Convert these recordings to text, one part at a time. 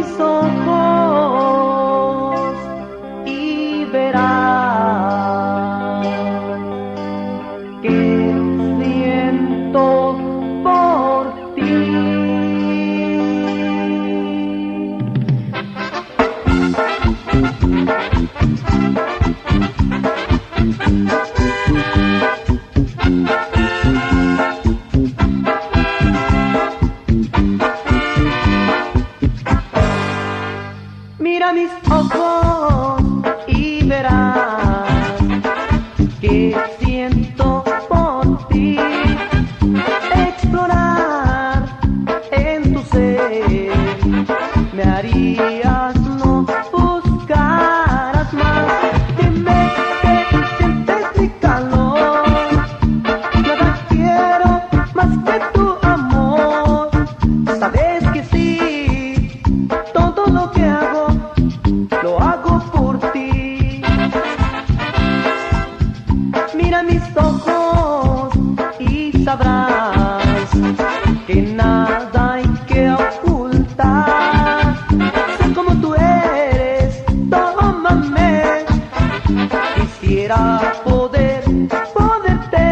mis ojos y verás que siento por ti. Mira mis ojos y verás que siento por ti. Explorar en tu ser me harías no buscaras más. Dime que sientes mi calor, nada quiero más que tu amor. Sabes que sí, todo lo que hago lo hago por ti. Mira mis ojos y sabrás que nada hay que ocultar. Sé como tú eres, tómame. Quisiera poderte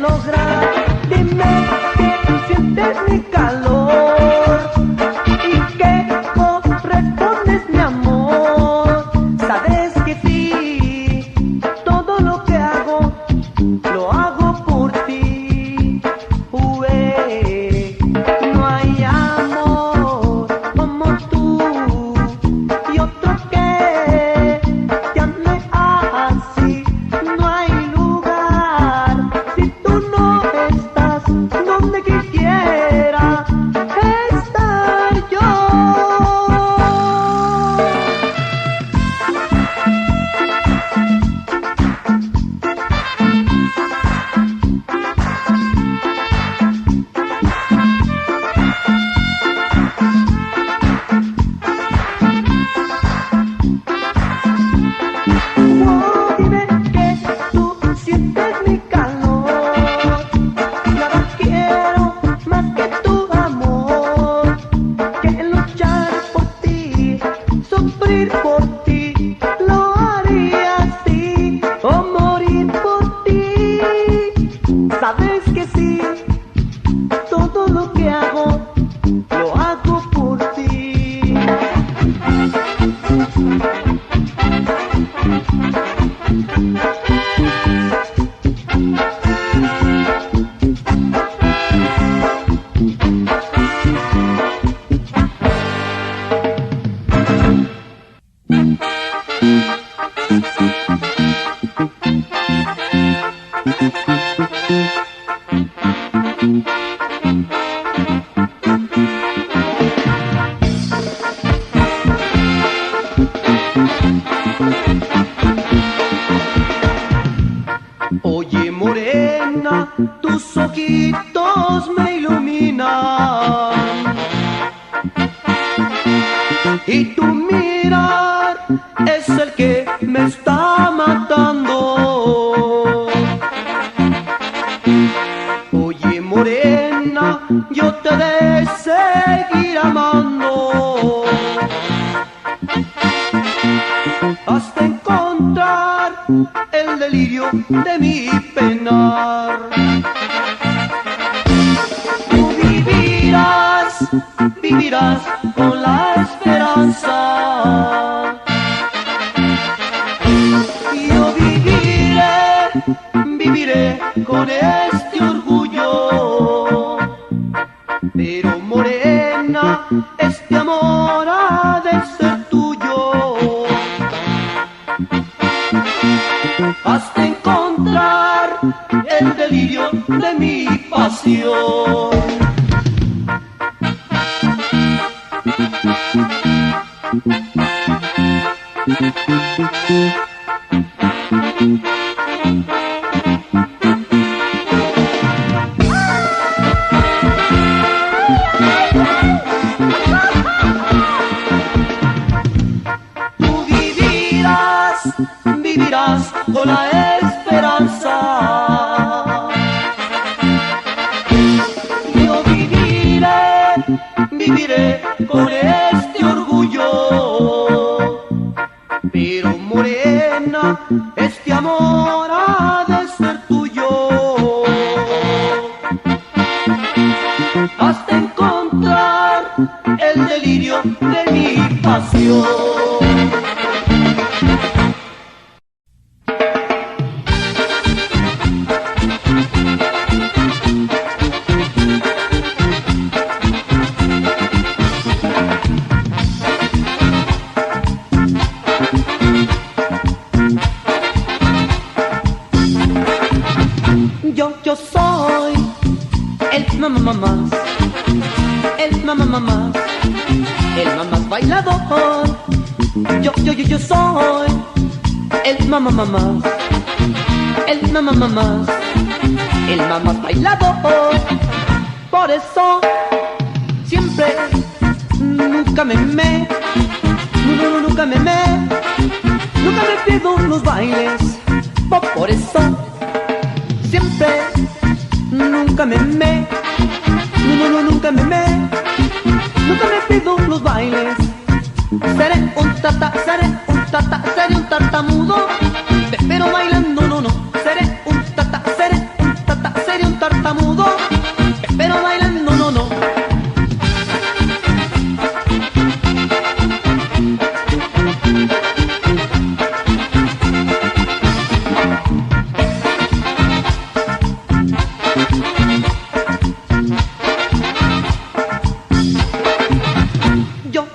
lograr. Dime que sientes mi calor y que correspondes mi amor. Sabes que sí, todo lo que hago lo hago por ti. No hay amor como tú y otro que te ame así. No hay lugar si tú no estás donde quisiera estar yo. Dime que tú sientes mi calor, nada quiero más que tu amor, que luchar por ti, sufrir por ti, lo haría así, o morir por ti. Sabes que sí, todo lo que hago lo hago por ti. Oye morena, tus ojitos me iluminan y tu mirar es el que me está matando. Oye morena, yo te de seguir amando hasta encontrar el delirio de mi penar. Tú vivirás con la esperanza. Yo viviré con este orgullo. Pero morena, este amor ha de ser tuyo hasta encontrar el delirio de mi pasión. Tú vivirás con la esperanza. Yo viviré con este orgullo. el mamá, el mamás bailador. Yo soy el mamá, el mamás, el mamás bailador. Por eso siempre, nunca me pierdo los bailes. Por eso siempre, nunca me pierdo los bailes. Seré un tartamudo, pero bailando no. Seré un tartamudo, pero bailando no.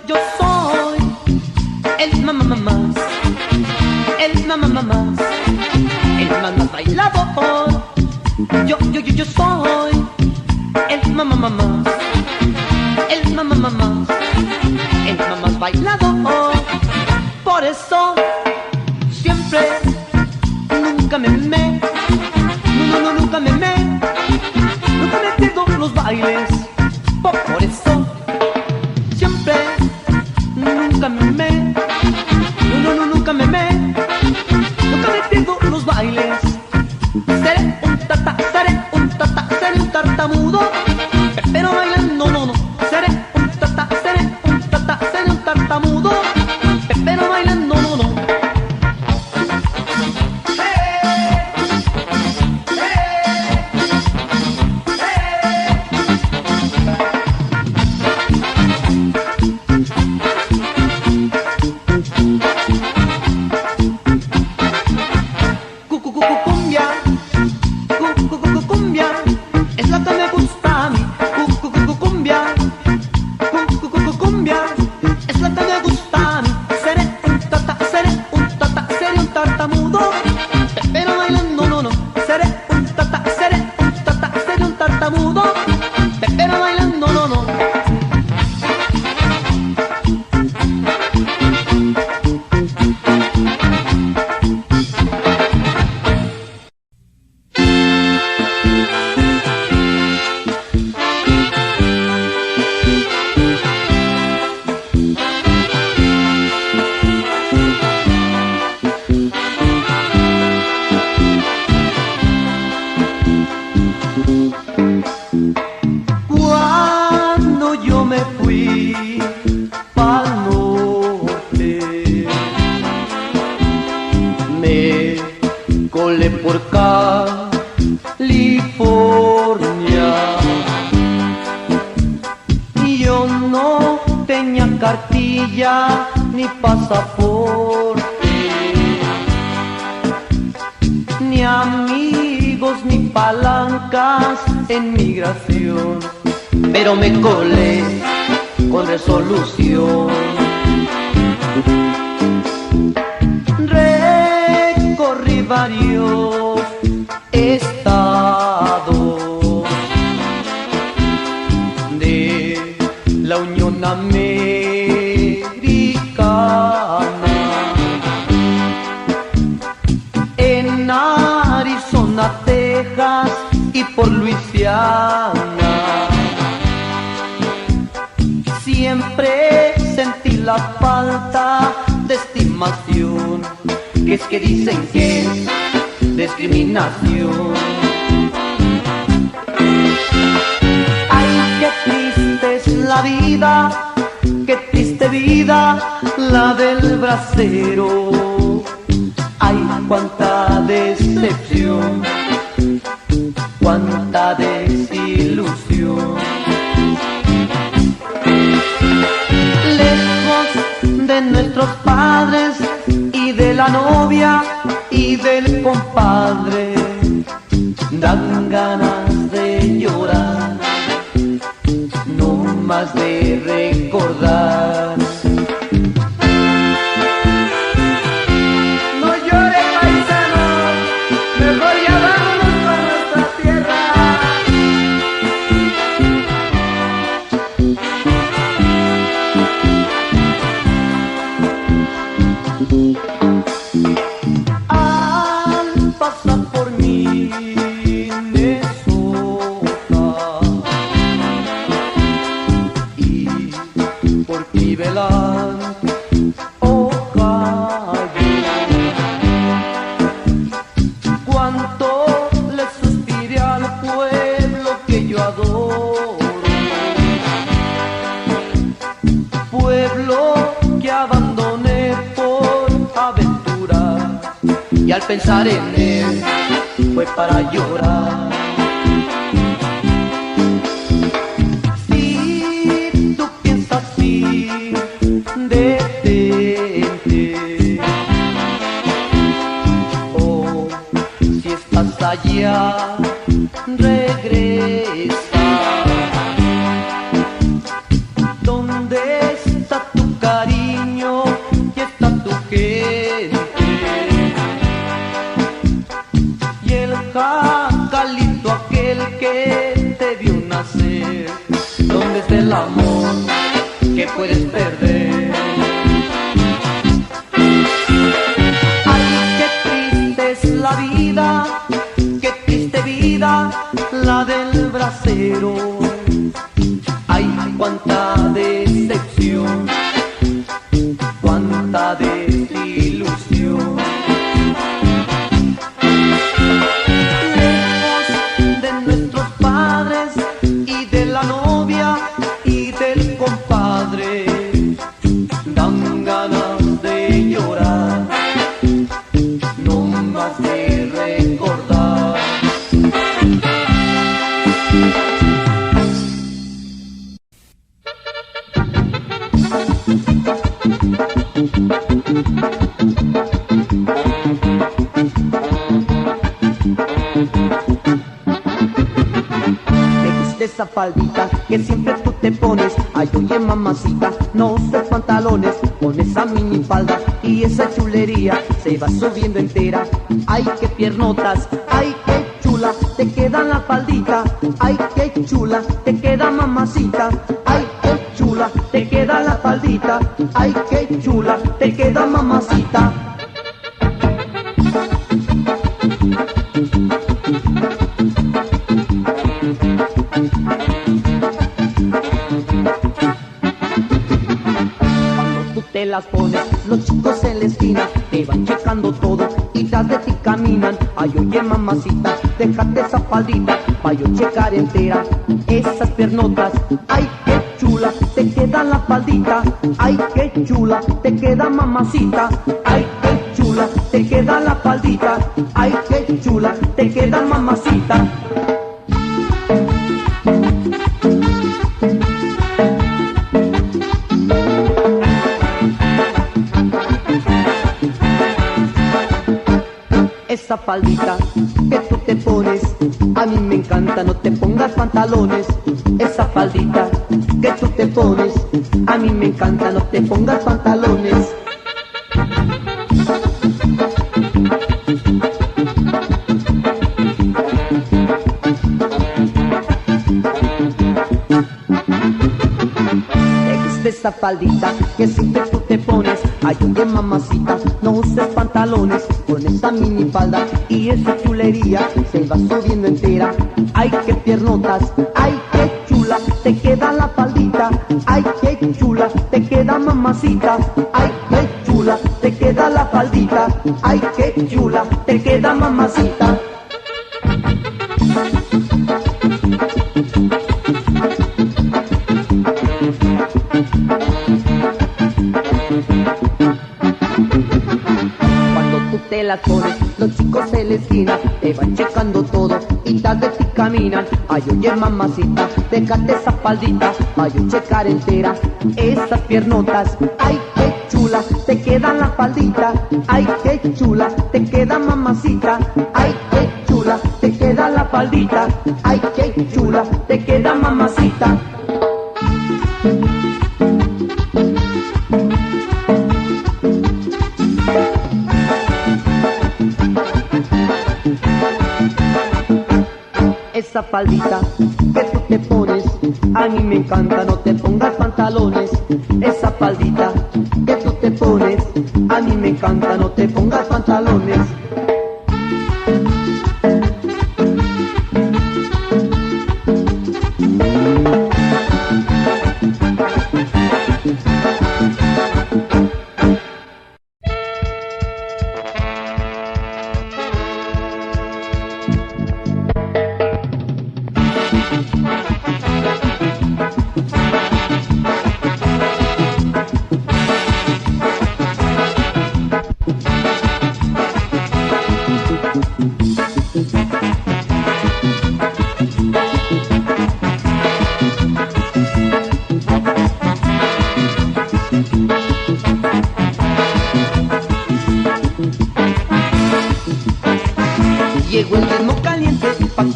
Yo soy el mamás, el mamás, el mamás bailador. Yo soy el mamás, el mamás, el mamás bailador. Por eso siempre, nunca me pierdo los bailes. Por eso siempre, nunca me pierdo los bailes. Seré un tartamudo, pero bailando no. Seré un tartamudo, pero bailando no. Cumbia, es la que me gusta a mí. Cumbia, es la que me gusta a mí. Seré un tartamudo, pero bailando no. Seré un tartamudo, pero bailando no. Cuando yo me fui pa'l norte, me colé por California. Yo no tenía cartilla ni pasaporte, ni amigos ni palancas en migración, pero me colé con resolución. Recorrí varios estados de la Unión Americana. En Arizona, Texas y por Luisiana, siempre sentí la falta de estimación, que es que dicen que es discriminación. Ay, qué triste es la vida, qué triste vida la del bracero. Ay, cuánta decepción, cuánta desilusión. Lejos de nuestros padres y de la novia y del compadre, dan ganas de llorar, no más de recordar. No llore, paisano, mejor ya vámonos pa' nuestra tierra. por Cleveland o cuánto le suspiré al pueblo que yo adoro, pueblo que abandoné por aventura, y al pensar en él fue para llorar. Si tú piensas así, detente. Oh, si estás allá, regresa. ¿Dónde está tu cariño y está tu gente? Y el jacalito aquel que te vio nacer. ¿Dónde está el amor que puedes perder? Ay, qué triste es la vida, qué triste vida la del bracero. Ay, cuánta decepción, cuánta desilusión. Lejos de nuestros padres y de la novia y del compadre, dan ganas de llorar, no más de recordar. Esa faldita que siempre tú te pones. Ay, oye mamacita, no uses pantalones, con esa mini falda y esa chulería se va subiendo entera. Ay, qué piernotas, ay, qué chula, te queda la faldita. Ay, qué chula, te queda mamacita. Ay, qué chula, te queda la faldita. Ay, qué chula, te queda mamacita. Te las pones, los chicos en la esquina te van checando todo y tras de ti caminan. Ay, oye mamacita, déjate esa faldita pa' yo checar entera esas piernotas. Ay, qué chula, te queda la faldita. Ay, qué chula, te queda mamacita. Ay, qué chula, te queda la faldita. Ay, qué chula, te queda mamacita. Esa faldita que tú te pones, a mí me encanta, no te pongas pantalones. Esa faldita que tú te pones, a mí me encanta, no te pongas pantalones. Esa faldita que siempre tú te pones. Ay, oye mamacita, no uses pantalones, con esa mini falda y esa chulería se va subiendo entera. Ay, qué piernotas, ay, qué chula, te queda la faldita. Ay, qué chula, te queda mamacita. Ay, qué chula, te queda la faldita. Ay, qué chula, te queda mamacita. Te las pones, los chicos en la esquina te van checando todo y tras de ti caminan. Ay, oye mamacita, déjate esa faldita pa' yo checar entera esas piernotas. Ay, qué chula, te queda la faldita. Ay, qué chula, te queda mamacita. Ay, qué chula, te queda la faldita. Ay, qué chula, te queda mamacita. Esa faldita que tú te pones, a mí me encanta, no te pongas pantalones. Esa faldita que tú te pones, a mí me encanta, no te pongas pantalones.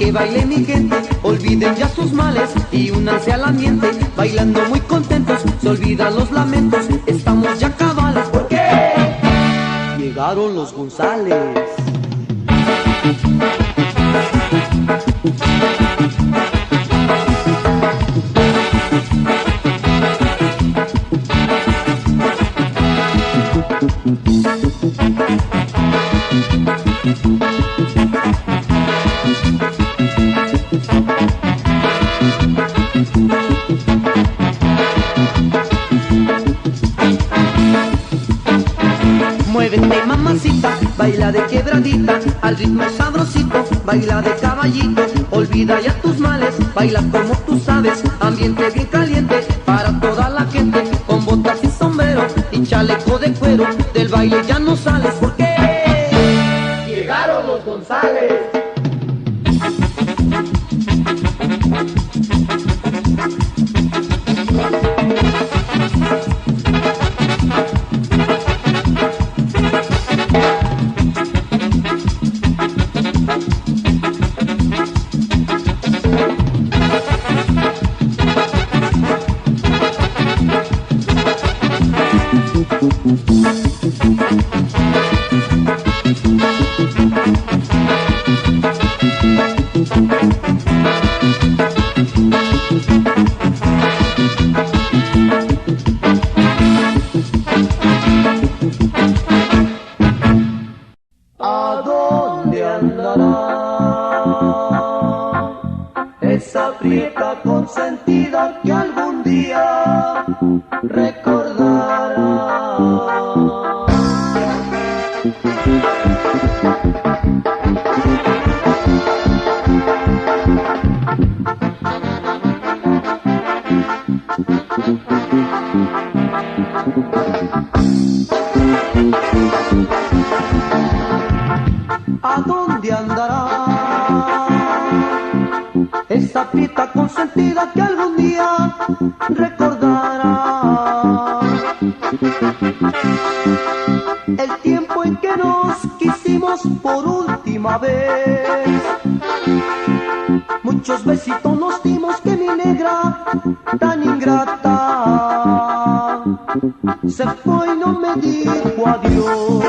que baile mi gente, olviden ya sus males y únanse al ambiente, bailando muy contentos, se olvidan los lamentos, estamos ya cabales, ¿por qué? Llegaron los González. Muévete mamacita, baila de quebradita, al ritmo sabrosito, baila de caballito, olvida ya tus males, baila como tú sabes, ambiente bien caliente, para toda la gente, con botas y sombrero, y chaleco de cuero, del baile ya no sales, ¿por qué? Llegaron los González. ¿A dónde andará esa prieta consentida que algún día recordará? ¿A dónde andará esa prieta consentida que algún día recordará? El tiempo en que nos quisimos por última vez, muchos besitos nos dimos que mi negra tan ingrata se fue y no me dijo adiós.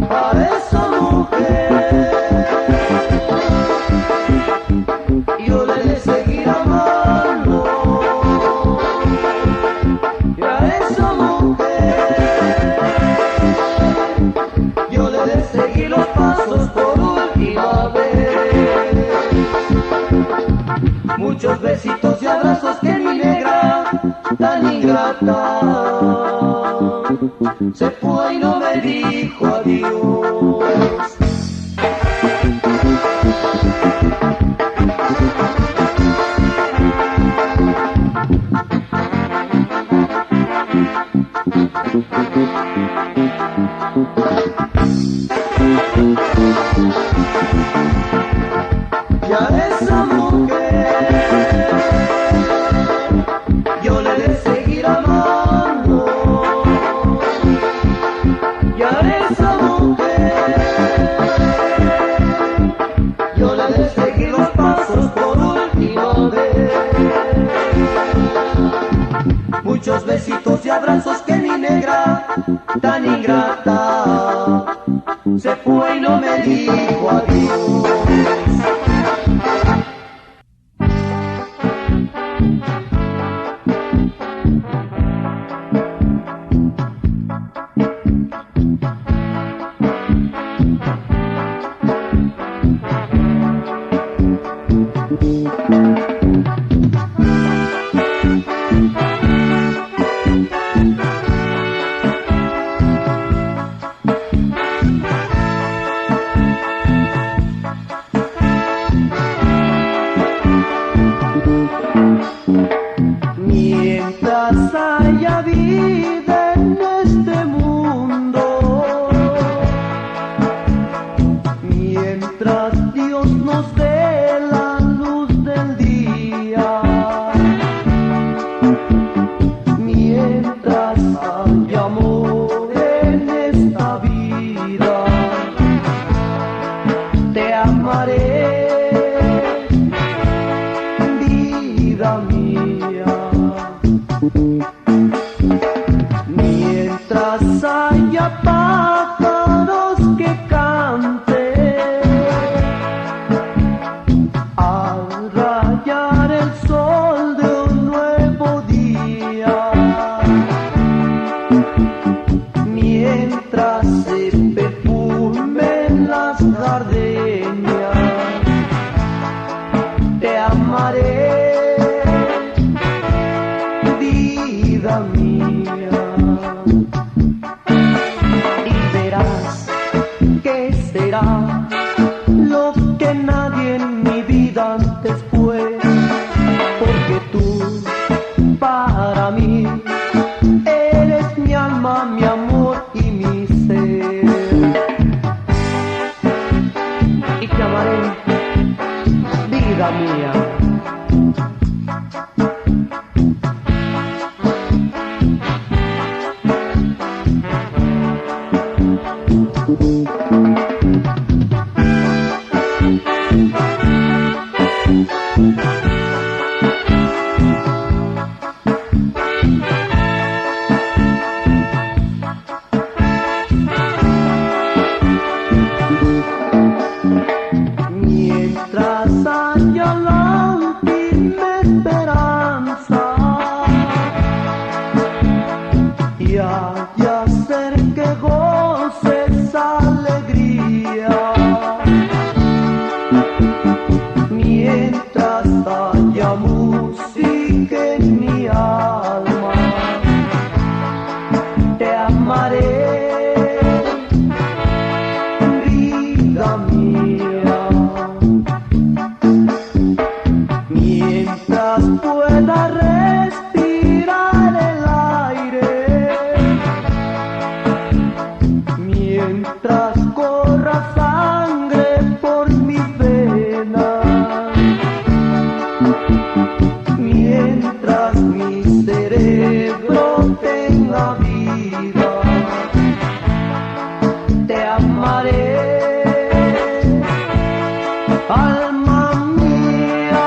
A esa mujer yo le de seguir amando, y a esa mujer yo le de seguir los pasos por última vez. Muchos besitos y abrazos que mi negra tan ingrata se fue y no me dijo adiós. Y a esa mujer yo le de seguir amando, y a esa mujer amaré, vida mía, y verás que será lo que nadie en mi vida antes fue, porque tú para mí eres mi alma, mi amor y mi ser, y te amaré, vida mía. Mientras haya la última esperanza y haya ser que goces alegría, mientras haya música en mi alma, te amaré, vida mía. Mientras pueda respirar el aire, mientras corra sangre por mis venas, mientras mi cerebro tenga vida, te amaré, alma mía.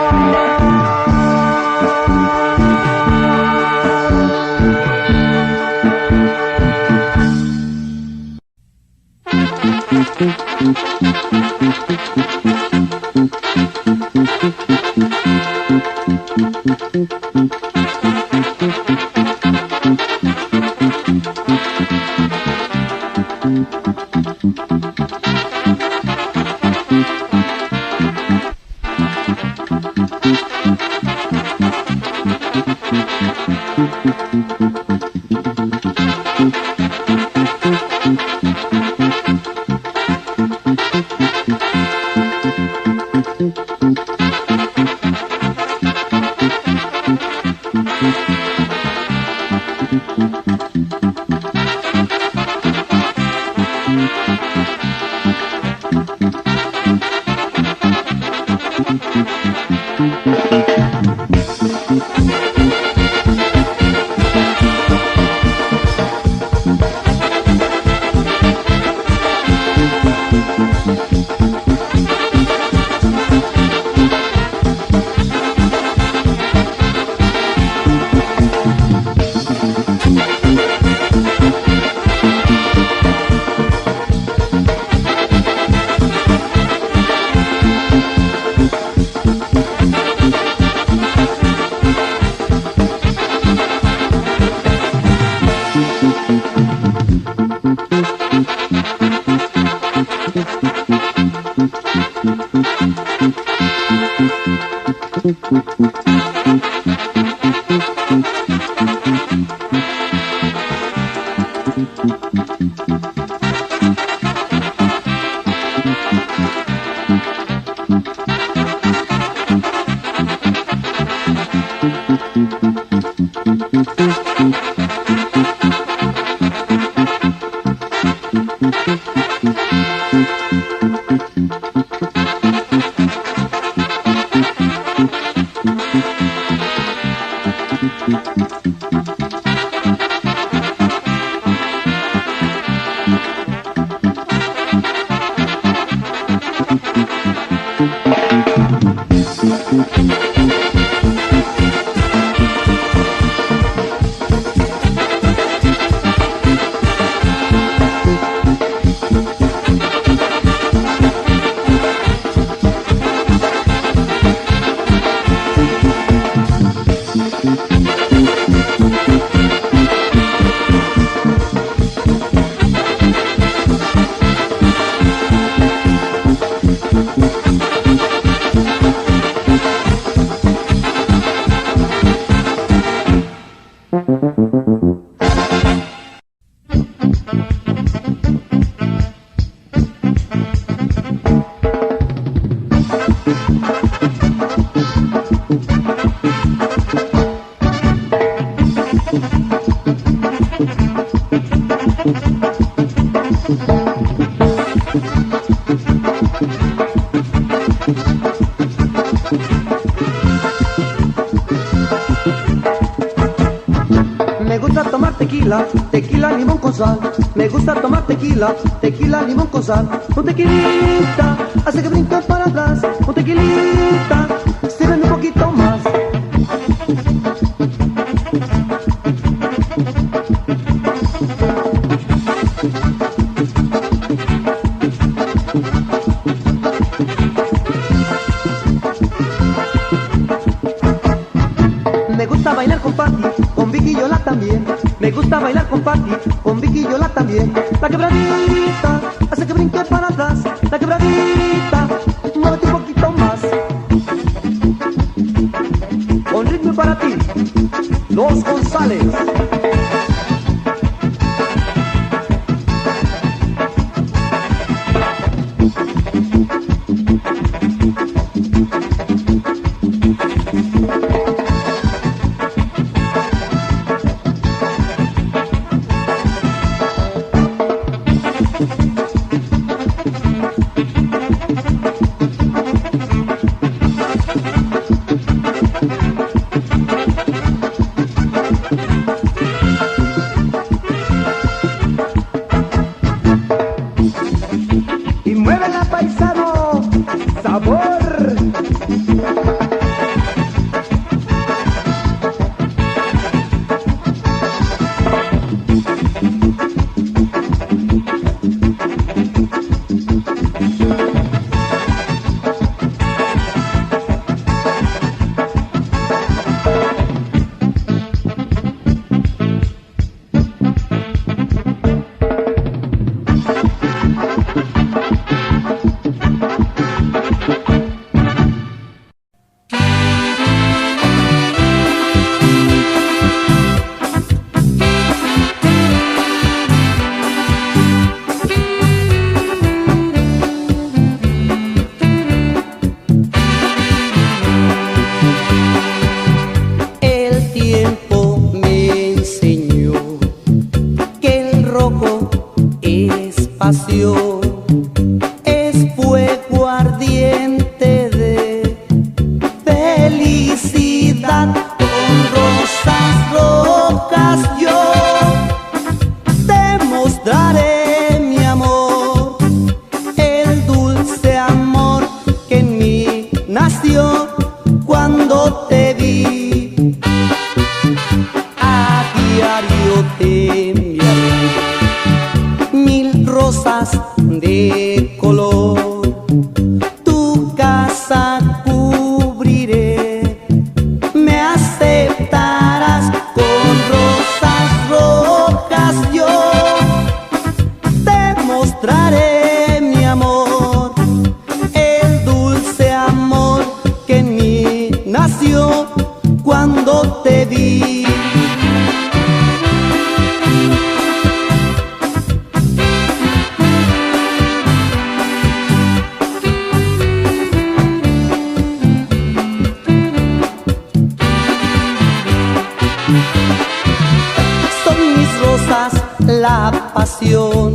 Me gusta tomar tequila, tequila, limón con sal. Me gusta tomar tequila, tequila, limón con sal. Un tequilita hace que brinque para atrás. Un tequilita, sirven un poquito más. Me gusta bailar con Patti, con Vicky y Yola también. Me gusta bailar con Patti, con Vicky y Yola también. La quebradita hace que brinque para atrás. La quebradita, muévete un poquito más. Con ritmo para ti, Los González. Y muévela, paisano, sabor. Es fuego ardiente de felicidad. Con rosas rojas yo te mostraré mi amor, el dulce amor que en mí nació cuando te vi. A diario te enviaré mil rosas de color, tu casa cubriré, me aceptarás. Con rosas rojas yo te mostraré mi amor, el dulce amor que en mí nació cuando te vi. Son mis rosas la pasión